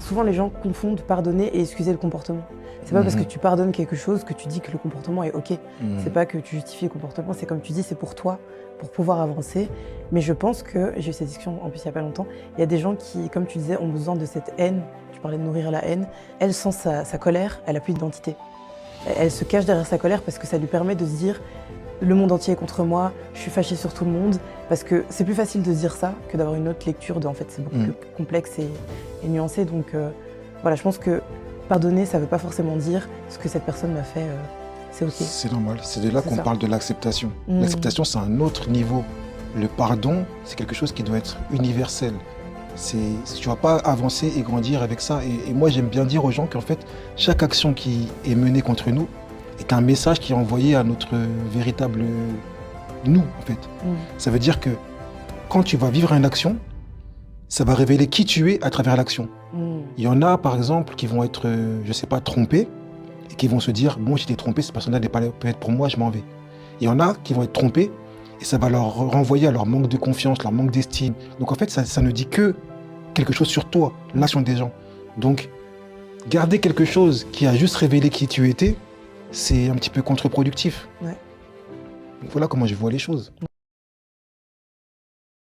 souvent les gens confondent pardonner et excuser le comportement. C'est pas parce que tu pardonnes quelque chose que tu dis que le comportement est ok. C'est pas que tu justifies le comportement, c'est comme tu dis, c'est pour toi, pour pouvoir avancer. Mais je pense que, j'ai eu cette discussion en plus il y a pas longtemps, il y a des gens qui, comme tu disais, ont besoin de cette haine. Tu parlais de nourrir la haine. Elle sent sa colère, elle a plus d'identité. Elle se cache derrière sa colère parce que ça lui permet de se dire le monde entier est contre moi, je suis fâchée sur tout le monde. Parce que c'est plus facile de se dire ça que d'avoir une autre lecture de en fait c'est beaucoup plus complexe et nuancé. Donc voilà, je pense que pardonner, ça ne veut pas forcément dire ce que cette personne m'a fait, c'est ok. C'est normal, c'est de là qu'on parle de l'acceptation. Mmh. L'acceptation, c'est un autre niveau. Le pardon, c'est quelque chose qui doit être universel. Tu ne vas pas avancer et grandir avec ça. Et moi, j'aime bien dire aux gens qu'en fait, chaque action qui est menée contre nous est un message qui est envoyé à notre véritable nous, en fait. Ça veut dire que quand tu vas vivre une action, ça va révéler qui tu es à travers l'action. Il y en a, par exemple, qui vont être, je ne sais pas, trompés et qui vont se dire, bon, j'étais trompé, cette personne-là n'est pas peut-être pour moi, je m'en vais. Il y en a qui vont être trompés et ça va leur renvoyer à leur manque de confiance, leur manque d'estime. Donc en fait, ça ne dit que quelque chose sur toi, l'action des gens. Donc, garder quelque chose qui a juste révélé qui tu étais, c'est un petit peu contre-productif. Ouais. Voilà comment je vois les choses.